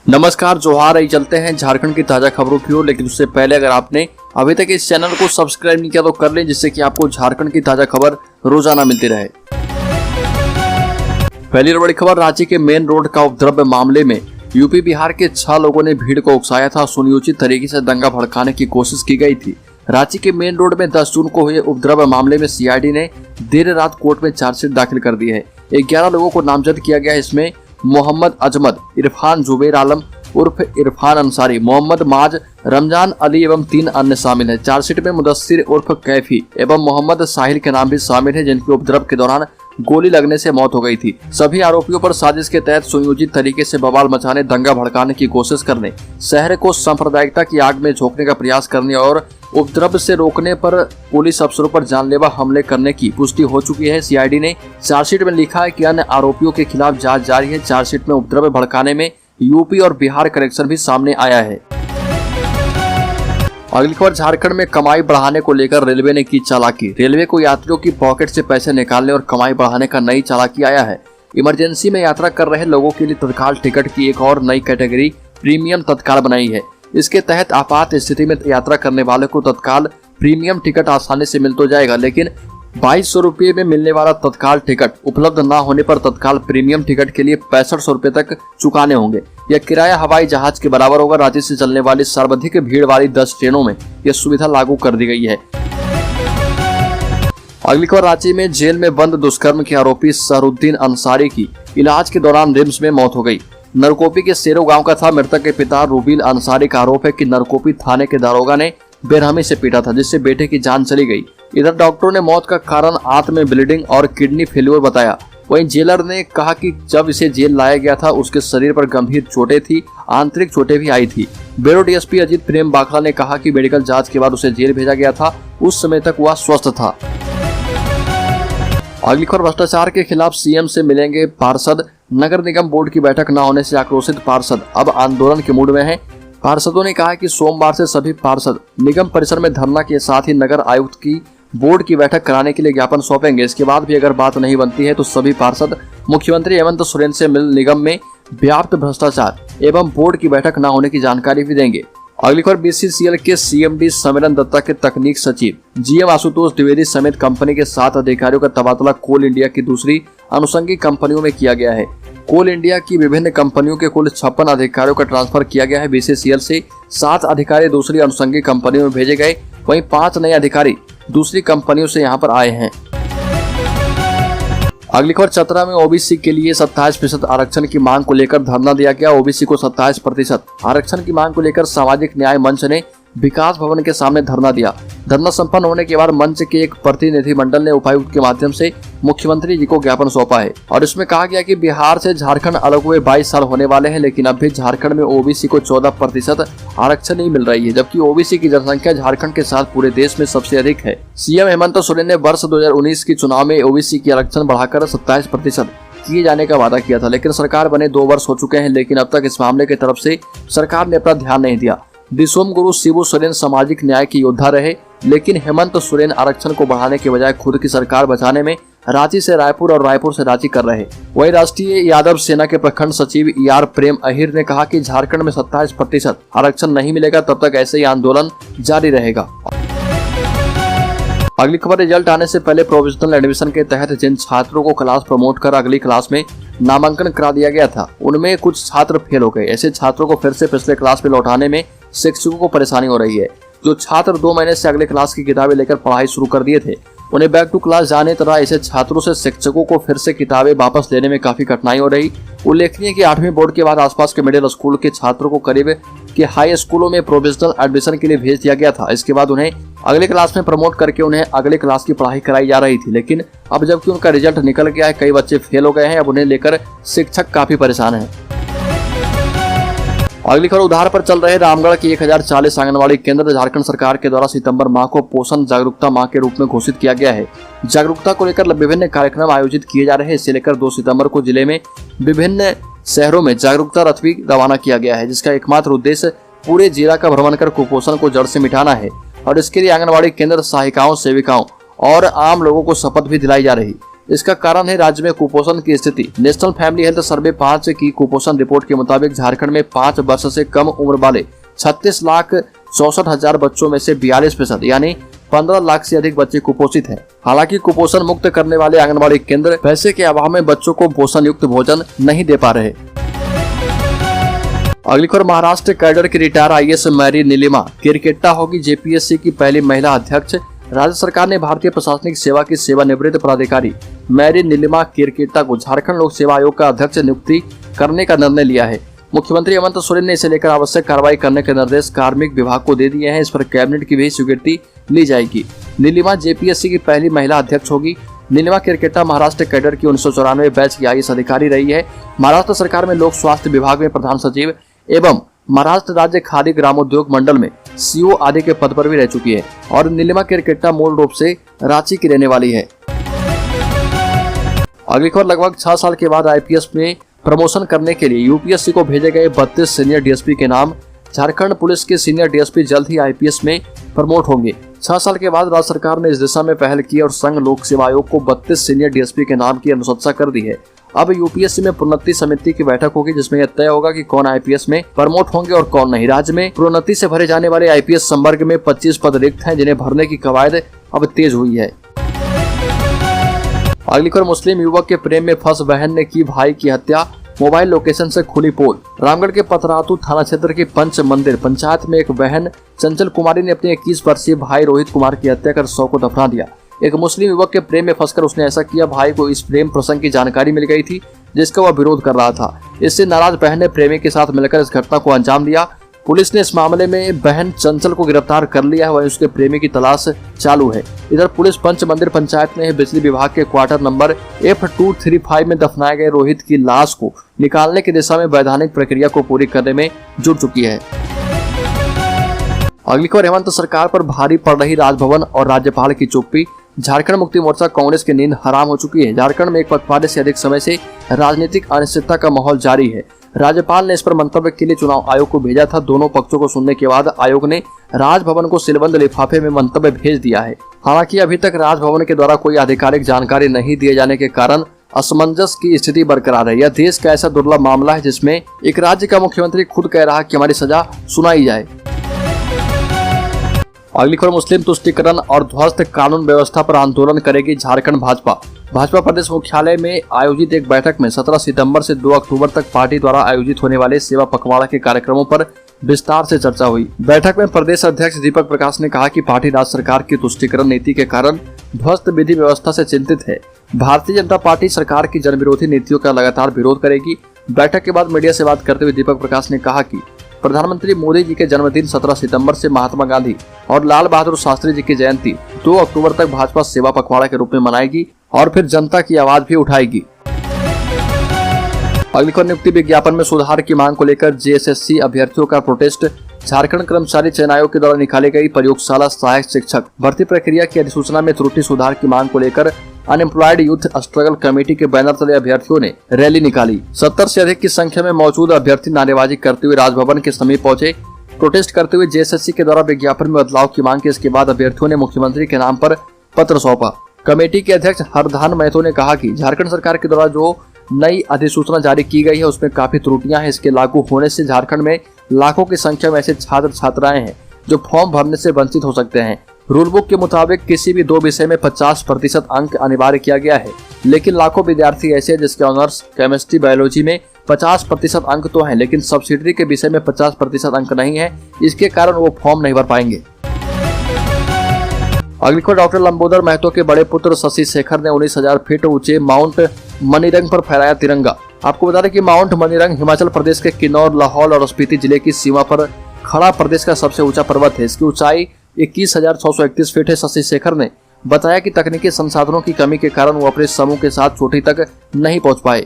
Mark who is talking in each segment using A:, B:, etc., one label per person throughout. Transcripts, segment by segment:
A: नमस्कार, जोहार। आई चलते हैं झारखंड की ताजा खबरों की ओर। लेकिन उससे पहले अगर आपने अभी तक इस चैनल को सब्सक्राइब नहीं किया तो कर लें, जिससे कि आपको झारखंड की ताजा खबर रोजाना मिलती रहे। पहली बड़ी खबर, रांची के मेन रोड का उपद्रव मामले में यूपी बिहार के 6 लोगों ने भीड़ को उकसाया था। सुनियोजित तरीके से दंगा भड़काने की कोशिश की गई थी। रांची के मेन रोड में 10 जून को हुए उपद्रव मामले में सीआईडी ने देर रात कोर्ट में चार्जशीट दाखिल कर दी है। 11 लोगों को नामजद किया गया है। इसमें मोहम्मद अजमत, इरफान जुबैर आलम उर्फ इरफान अंसारी, मोहम्मद माज, रमजान अली एवं 3 अन्य शामिल हैं। चार्जशीट में मुदस्सिर उर्फ कैफी एवं मोहम्मद साहिल के नाम भी शामिल हैं, जिनकी उपद्रव के दौरान गोली लगने से मौत हो गई थी। सभी आरोपियों पर साजिश के तहत सुनियोजित तरीके से बवाल मचाने, दंगा भड़काने की कोशिश करने, शहर को सांप्रदायिकता की आग में झोंकने का प्रयास करने और उपद्रव से रोकने पर पुलिस अफसरों पर जानलेवा हमले करने की पुष्टि हो चुकी है। सीआईडी ने चार्जशीट में लिखा है कि अन्य आरोपियों के खिलाफ जांच जारी है। चार्जशीट में उपद्रव भड़काने में यूपी और बिहार कनेक्शन भी सामने आया है। अगली खबर, झारखंड में कमाई बढ़ाने को लेकर रेलवे ने की चालाकी। रेलवे को यात्रियों की पॉकेट से पैसे निकालने और कमाई बढ़ाने का नई चालाकी आया है। इमरजेंसी में यात्रा कर रहे लोगों के लिए तत्काल टिकट की एक और नई कैटेगरी प्रीमियम तत्काल बनाई है। इसके तहत आपात स्थिति में यात्रा करने वाले को तत्काल प्रीमियम टिकट आसानी से मिल तो जाएगा, लेकिन 2200 रुपये में मिलने वाला तत्काल टिकट उपलब्ध न होने पर तत्काल प्रीमियम टिकट के लिए 6500 रुपये तक चुकाने होंगे। यह किराया हवाई जहाज के बराबर होगा। रांची से चलने वाली सर्वाधिक भीड़ वाली 10 ट्रेनों में यह सुविधा लागू कर दी गई है। अगली खबर, रांची में जेल में बंद दुष्कर्म के आरोपी सहरुद्दीन अंसारी की इलाज के दौरान रिम्स में मौत हो गई। नरकोपी के सेरो गांव का था। मृतक के पिता रूबील अंसारी का आरोप है कि नरकोपी थाने के दारोगा ने बेरहमी से पीटा था, जिससे बेटे की जान चली गई। इधर डॉक्टरों ने मौत का कारण आंत में ब्लीडिंग और किडनी फेल्योर बताया। वहीं जेलर ने कहा कि जब इसे जेल लाया गया था उसके शरीर पर गंभीर चोटें थी, आंतरिक चोटें भी आई थी। ब्यूरो डीएसपी अजीत प्रेम बाखला ने कहा कि मेडिकल जांच के बाद उसे जेल भेजा गया था। उस समय तक वह स्वस्थ था। अगली खबर, भ्रष्टाचार के खिलाफ सीएम से मिलेंगे पार्षद। नगर निगम बोर्ड की बैठक न होने से आक्रोशित पार्षद अब आंदोलन के मूड में हैं। पार्षदों ने कहा कि सोमवार से सभी पार्षद निगम परिसर में धरना के साथ ही नगर आयुक्त की बोर्ड की बैठक कराने के लिए ज्ञापन सौंपेंगे। इसके बाद भी अगर बात नहीं बनती है तो सभी पार्षद मुख्यमंत्री हेमंत सोरेन से मिल निगम में व्याप्त भ्रष्टाचार एवं बोर्ड की बैठक न होने की जानकारी भी देंगे। अगली खबर, बीसीसीएल के सीएमडी सम्मेलन दत्ता के तकनीक सचिव जीएम आशुतोष द्विवेदी समेत कंपनी के 7 अधिकारियों का तबादला कोल इंडिया की दूसरी अनुषंगी कंपनियों में किया गया है। कोल इंडिया की विभिन्न कंपनियों के कुल 56 अधिकारियों का ट्रांसफर किया गया है। बीसीसीएल से 7 अधिकारी दूसरी अनुषंगी कंपनियों में भेजे गए, वहीं 5 नए अधिकारी दूसरी कंपनियों से यहां पर आए हैं। अगली खबर, चतरा में ओबीसी के लिए 27% आरक्षण की मांग को लेकर धरना दिया गया। ओबीसी को 27% आरक्षण की मांग को लेकर सामाजिक न्याय मंच ने विकास भवन के सामने धरना दिया। धरना संपन्न होने के बाद मंच के एक प्रतिनिधिमंडल ने उपायुक्त के माध्यम से मुख्यमंत्री जी को ज्ञापन सौंपा है और इसमें कहा गया कि बिहार से झारखंड अलग हुए 22 साल होने वाले हैं, लेकिन अब भी झारखंड में ओबीसी को 14% आरक्षण नहीं मिल रही है, जबकि ओबीसी की जनसंख्या झारखंड के साथ पूरे देश में सबसे अधिक है। सीएम हेमंत सोरेन ने वर्ष 2019 के चुनाव में ओबीसी की आरक्षण बढ़ाकर 27% किए जाने का वादा किया था, लेकिन सरकार बने 2 वर्ष हो चुके हैं, लेकिन अब तक इस मामले की तरफ से सरकार ने अपना ध्यान नहीं दिया। दिसोम गुरु शिबू सोरेन सामाजिक न्याय के योद्धा रहे, लेकिन हेमंत सोरेन आरक्षण को बढ़ाने के बजाय खुद की सरकार बचाने में रांची से रायपुर और रायपुर से रांची कर रहे। वही राष्ट्रीय यादव सेना के प्रखंड सचिव ईआर प्रेम अहिर ने कहा कि झारखंड में 27% आरक्षण नहीं मिलेगा, तब तक ऐसे ही आंदोलन जारी रहेगा। अगली खबर, रिजल्ट आने से पहले प्रोविजनल एडमिशन के तहत जिन छात्रों को क्लास प्रमोट कर अगली क्लास में नामांकन करा दिया गया था, उनमें कुछ छात्र फेल हो गए। ऐसे छात्रों को फिर से पिछले क्लास में लौटाने में शिक्षकों को परेशानी हो रही है। जो छात्र 2 महीने से अगले क्लास की किताबें लेकर पढ़ाई शुरू कर दिए थे, उन्हें बैक टू क्लास जाने तरह ऐसे छात्रों से शिक्षकों को फिर से किताबें वापस लेने में काफी कठिनाई हो रही। उल्लेखनीय कि 8वीं बोर्ड के बाद आसपास के मिडिल स्कूल के छात्रों को करीब के हाई स्कूलों में प्रोविजनल एडमिशन के लिए भेज दिया गया था। इसके बाद उन्हें अगले क्लास में प्रमोट करके उन्हें अगले क्लास की पढ़ाई कराई जा रही थी, लेकिन अब जबकि उनका रिजल्ट निकल गया है, कई बच्चे फेल हो गए हैं। अब उन्हें लेकर शिक्षक काफी परेशान हैं। अगली खबर, उधार पर चल रहे रामगढ़ की 1040 आंगनबाड़ी केंद्र झारखंड सरकार के द्वारा सितंबर माह को पोषण जागरूकता माह के रूप में घोषित किया गया है। जागरूकता को लेकर विभिन्न कार्यक्रम आयोजित किए जा रहे हैं। इसे लेकर 2 सितंबर को जिले में विभिन्न शहरों में जागरूकता रथ भी रवाना किया गया है, जिसका एकमात्र उद्देश्य पूरे जिला का भ्रमण कर कुपोषण को जड़ से मिटाना है और इसके लिए आंगनबाड़ी केंद्र सहायिकाओं, सेविकाओं और आम लोगों को शपथ भी दिलाई जा रही। इसका कारण है राज्य में कुपोषण की स्थिति। नेशनल फैमिली हेल्थ सर्वे 5 की कुपोषण रिपोर्ट के मुताबिक झारखंड में 5 वर्ष से कम उम्र वाले 36,64,000 बच्चों में से 42% यानी 15 लाख से अधिक बच्चे कुपोषित हैं। हालांकि कुपोषण मुक्त करने वाले आंगनबाड़ी केंद्र पैसे के अभाव में बच्चों को पोषण युक्त भोजन नहीं दे पा रहे। अगली खबर, महाराष्ट्र कैडर की retire IAS Mary Nilima Kerketta होगी JPSC की पहली महिला अध्यक्ष। राज्य सरकार ने भारतीय प्रशासनिक सेवा की सेवानिवृत्त पदाधिकारी मैरी नीलिमा किरकेट्टा को झारखंड लोक सेवा आयोग का अध्यक्ष नियुक्ति करने का निर्णय लिया है। मुख्यमंत्री हेमंत सोरेन ने इसे लेकर आवश्यक कार्रवाई करने के निर्देश कार्मिक विभाग को दे दिए हैं। इस पर कैबिनेट की भी स्वीकृति ली जाएगी। नीलिमा JPSC की पहली महिला अध्यक्ष होगी। नीलिमा किरकेट्टा महाराष्ट्र कैडर की 1994 बैच की IAS अधिकारी रही है। महाराष्ट्र सरकार में लोक स्वास्थ्य विभाग में प्रधान सचिव एवं महाराष्ट्र राज्य खादी ग्रामोद्योग मंडल में CO आदि के पद पर भी रह चुकी है और नीलिमा किरकेट्टा मूल रूप से रांची की रहने वाली है। अगली खबर, लगभग 6 साल के बाद IPS में प्रमोशन करने के लिए UPSC को भेजे गए 32 सीनियर DSP के नाम। झारखंड पुलिस के सीनियर DSP जल्द ही IPS में प्रमोट होंगे। 6 साल के बाद राज्य सरकार ने इस दिशा में पहल की और संघ लोक सेवा आयोग को 32 सीनियर DSP के नाम की अनुशंसा कर दी है। अब UPSC में प्रोन्नति समिति की बैठक होगी जिसमें यह तय होगा कि कौन IPS में प्रमोट होंगे और कौन नहीं। राज्य में प्रोन्नति से भरे जाने वाले IPS संवर्ग में 25 पद रिक्त हैं जिन्हें भरने की कवायद अब तेज हुई है। अगली खबर, मुस्लिम युवक के प्रेम में फंस बहन ने की भाई की हत्या। मोबाइल लोकेशन से खुली पोल। रामगढ़ के पतरातू थाना क्षेत्र के पंच मंदिर पंचायत में एक बहन चंचल कुमारी ने अपने 21 वर्षीय भाई रोहित कुमार की हत्या कर शव को दफना दिया। एक मुस्लिम युवक के प्रेम में फंसकर उसने ऐसा किया। भाई को इस प्रेम प्रसंग की जानकारी मिल गई थी जिसका वह विरोध कर रहा था। इससे नाराज बहन ने प्रेमी के साथ मिलकर इस घटना को अंजाम दिया। पुलिस ने इस मामले में बहन चंचल को गिरफ्तार कर लिया है, वहीं उसके प्रेमी की तलाश चालू है। इधर पुलिस पंच मंदिर पंचायत में बिजली विभाग के क्वार्टर नंबर F235 में दफनाए गए रोहित की लाश को निकालने की दिशा में वैधानिक प्रक्रिया को पूरी करने में जुट चुकी है। अगली खबर, हेमंत सरकार पर भारी पड़ रही राजभवन और राज्यपाल की चुप्पी। झारखंड मुक्ति मोर्चा कांग्रेस की नींद हराम हो चुकी है। झारखंड में एक पखवाड़े से अधिक समय से राजनीतिक अनिश्चितता का माहौल जारी है। राज्यपाल ने इस पर मंतव्य के लिए चुनाव आयोग को भेजा था। दोनों पक्षों को सुनने के बाद आयोग ने राजभवन को सीलबंद लिफाफे में मंतव्य भेज दिया है। हालांकि अभी तक राजभवन के द्वारा कोई आधिकारिक जानकारी नहीं दिए जाने के कारण असमंजस की स्थिति बरकरार है। यह देश का ऐसा दुर्लभ मामला है जिसमें एक राज्य का मुख्यमंत्री खुद कह रहा है कि हमारी सजा सुनाई जाए। अगली खबर, मुस्लिम तुष्टीकरण और ध्वस्त कानून व्यवस्था पर आंदोलन करेगी झारखंड भाजपा। भाजपा प्रदेश मुख्यालय में आयोजित एक बैठक में 17 सितंबर से 2 अक्टूबर तक पार्टी द्वारा आयोजित होने वाले सेवा पखवाड़ा के कार्यक्रमों पर विस्तार से चर्चा हुई। बैठक में प्रदेश अध्यक्ष दीपक प्रकाश ने कहा कि पार्टी राज्य सरकार की तुष्टीकरण नीति के कारण ध्वस्त विधि व्यवस्था से चिंतित है। भारतीय जनता पार्टी सरकार की जनविरोधी नीतियों का लगातार विरोध करेगी। बैठक के बाद मीडिया से बात करते हुए दीपक प्रकाश ने कहा कि प्रधानमंत्री मोदी जी के जन्मदिन 17 सितंबर से महात्मा गांधी और लाल बहादुर शास्त्री जी की जयंती 2 अक्टूबर तक भाजपा सेवा पखवाड़ा के रूप में मनाएगी और फिर जनता की आवाज भी उठाएगी। अगली खबर, नियुक्ति विज्ञापन में सुधार की मांग को लेकर JSSC अभ्यर्थियों का प्रोटेस्ट। झारखंड कर्मचारी चयन आयोग के द्वारा निकाली गई प्रयोगशाला सहायक शिक्षक भर्ती प्रक्रिया की अधिसूचना में त्रुटि सुधार की मांग को लेकर अनएम्प्लॉयड यूथ स्ट्रगल कमेटी के बैनर तले अभ्यर्थियों ने रैली निकाली। 70 से अधिक की संख्या में मौजूद अभ्यर्थी नारेबाजी करते हुए राजभवन के समीप पहुंचे। प्रोटेस्ट करते हुए JSSC के द्वारा विज्ञापन में बदलाव की मांग की। इसके बाद अभ्यर्थियों ने मुख्यमंत्री के नाम पर पत्र सौंपा। कमेटी के अध्यक्ष हरधान महतो ने कहा कि झारखंड सरकार के द्वारा जो नई अधिसूचना जारी की गई है उसमें काफी त्रुटियां हैं। इसके लागू होने से झारखंड में लाखों की संख्या में ऐसे छात्र छात्राएं हैं जो फॉर्म भरने से वंचित हो सकते हैं। रूल बुक के मुताबिक किसी भी 2 विषय में 50% अंक अनिवार्य किया गया है, लेकिन लाखों विद्यार्थी ऐसे हैं जिसके ऑनर्स केमिस्ट्री बायोलॉजी में 50% अंक तो हैं, लेकिन सब्सिडरी के विषय में 50% अंक नहीं है। इसके कारण वो फॉर्म नहीं भर पाएंगे। अगली खबर, डॉक्टर लंबोदर महतो के बड़े पुत्र शशि शेखर ने 19,000 फीट ऊंचे माउंट मनीरंग पर फहराया तिरंगा। आपको बता दें कि माउंट मनीरंग हिमाचल प्रदेश के किन्नौर, लाहौल और स्पीति जिले की सीमा पर खड़ा प्रदेश का सबसे ऊंचा पर्वत है। इसकी ऊंचाई 21,631 फीट है। शशि शेखर ने बताया कि तकनीकी संसाधनों की कमी के कारण वो अपने समूह के साथ चोटी तक नहीं पहुंच पाए।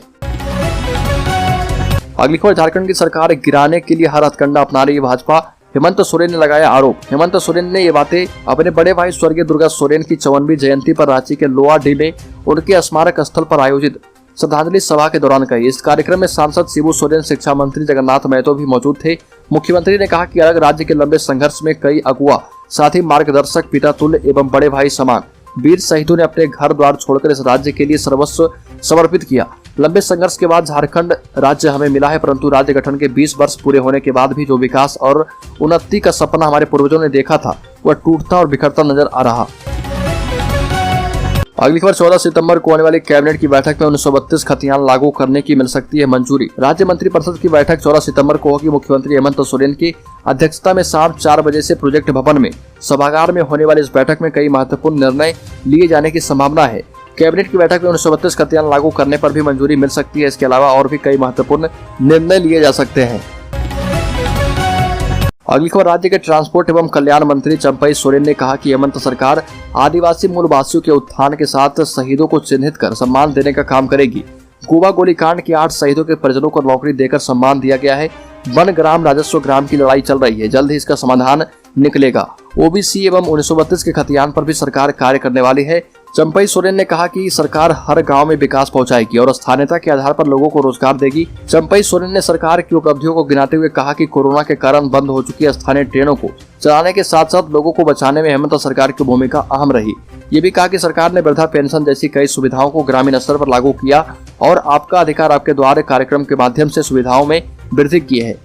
A: अगली खबर, झारखंड की सरकार गिराने के लिए हर हथकंडा अपना रही है भाजपा। हेमंत सोरेन ने लगाया आरोप। हेमंत सोरेन ने ये बातें अपने बड़े भाई स्वर्गीय दुर्गा सोरेन की 54वीं जयंती पर रांची के लोआ डी में उनके स्मारक स्थल पर आयोजित श्रद्धांजलि सभा के दौरान कही। इस कार्यक्रम में सांसद शिबू सोरेन, शिक्षा मंत्री जगन्नाथ महतो भी मौजूद थे। मुख्यमंत्री ने कहा कि अलग राज्य के लंबे संघर्ष में कई अगुआ, साथ ही मार्गदर्शक, पिता तुल्य एवं बड़े भाई समान वीर शहीदों ने अपने घर द्वार छोड़कर इस राज्य के लिए सर्वस्व समर्पित किया। लंबे संघर्ष के बाद झारखंड राज्य हमें मिला है, परंतु राज्य गठन के 20 वर्ष पूरे होने के बाद भी जो विकास और उन्नति का सपना हमारे पूर्वजों ने देखा था वह टूटता और बिखरता नजर आ रहा। अगली खबर 14 सितंबर को होने वाली कैबिनेट की बैठक में 1932 खतियान लागू करने की मिल सकती है मंजूरी। राज्य मंत्रिपरिषद की बैठक 14 सितंबर को होगी। मुख्यमंत्री हेमंत सोरेन की अध्यक्षता में शाम 4 बजे से प्रोजेक्ट भवन में सभागार में होने वाली इस बैठक में कई महत्वपूर्ण निर्णय लिए जाने की संभावना है। कैबिनेट की बैठक में 1932 खतियान लागू करने पर भी मंजूरी मिल सकती है। इसके अलावा और भी कई महत्वपूर्ण निर्णय लिए जा सकते हैं। अगली खबर राज्य के ट्रांसपोर्ट एवं कल्याण मंत्री चंपई सोरेन ने कहा कि हेमंत सरकार आदिवासी मूलवासियों के उत्थान के साथ शहीदों को चिन्हित कर सम्मान देने का काम करेगी। गोवा गोलीकांड के 8 शहीदों के परिजनों को नौकरी देकर सम्मान दिया गया है। वन ग्राम राजस्व ग्राम की लड़ाई चल रही है, जल्द ही इसका समाधान निकलेगा। ओबीसी एवं 1932 के खतियान पर भी सरकार कार्य करने वाली है। चंपई सोरेन ने कहा कि सरकार हर गांव में विकास पहुंचाएगी और स्थानीयता के आधार पर लोगों को रोजगार देगी। चंपई सोरेन ने सरकार की उपलब्धियों को गिनाते हुए कहा कि कोरोना के कारण बंद हो चुकी स्थानीय ट्रेनों को चलाने के साथ साथ लोगों को बचाने में हेमंत सरकार की भूमिका अहम रही। ये भी कहा कि सरकार ने वृद्धा पेंशन जैसी कई सुविधाओं को ग्रामीण स्तर पर लागू किया और आपका अधिकार आपके द्वार कार्यक्रम के माध्यम से सुविधाओं में वृद्धि की है।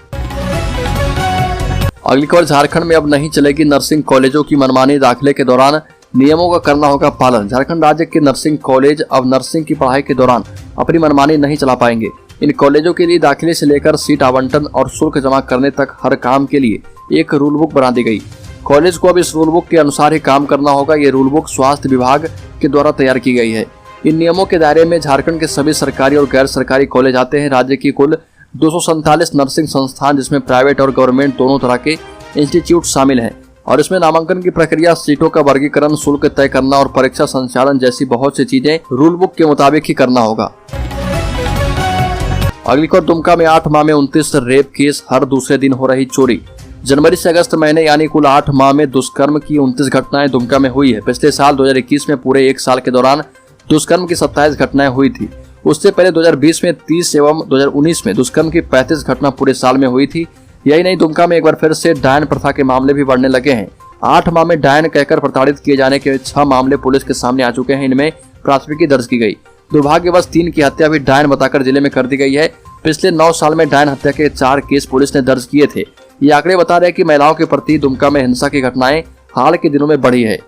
A: अगली खबर झारखंड में अब नहीं चलेगी नर्सिंग कॉलेजों की मनमानी, दाखिले के दौरान नियमों का करना होगा पालन। झारखंड राज्य के नर्सिंग कॉलेज अब नर्सिंग की पढ़ाई के दौरान अपनी मनमानी नहीं चला पाएंगे। इन कॉलेजों के लिए दाखिले से लेकर सीट आवंटन और शुल्क जमा करने तक हर काम के लिए एक रूल बुक बना दी गई। कॉलेज को अब इस रूल बुक के अनुसार ही काम करना होगा। ये रूल बुक स्वास्थ्य विभाग के द्वारा तैयार की गई है। इन नियमों के दायरे में झारखंड के सभी सरकारी और गैर सरकारी कॉलेज आते हैं। राज्य की कुल 247 नर्सिंग संस्थान, जिसमें प्राइवेट और गवर्नमेंट दोनों तरह के इंस्टीट्यूट शामिल हैं, और इसमें नामांकन की प्रक्रिया, सीटों का वर्गीकरण, शुल्क तय करना और परीक्षा संचालन जैसी बहुत सी चीजें रूल बुक के मुताबिक ही करना होगा। अगली खबर दुमका में 8 माह में 29 रेप केस, हर दूसरे दिन हो रही चोरी। जनवरी से अगस्त महीने यानी कुल 8 माह में दुष्कर्म की 29 घटनाएं दुमका में हुई है। पिछले साल 2021 में पूरे 1 साल के दौरान दुष्कर्म की 27 घटनाएं हुई थी। उससे पहले 2020 में 30 एवं 2019 में दुष्कर्म की 35 घटना पूरे साल में हुई थी। यही नहीं, दुमका में एक बार फिर से डायन प्रथा के मामले भी बढ़ने लगे हैं। 8 माह में डायन कहकर प्रताड़ित किए जाने के 6 मामले पुलिस के सामने आ चुके हैं। इनमें प्राथमिकी दर्ज की गई। दुर्भाग्यवश 3 की हत्या भी डायन बताकर जिले में कर दी गई है। पिछले 9 साल में डायन हत्या के 4 केस पुलिस ने दर्ज किए थे। ये आंकड़े बता रहे हैं कि महिलाओं के प्रति दुमका में हिंसा की घटनाएं हाल के दिनों में बढ़ी है।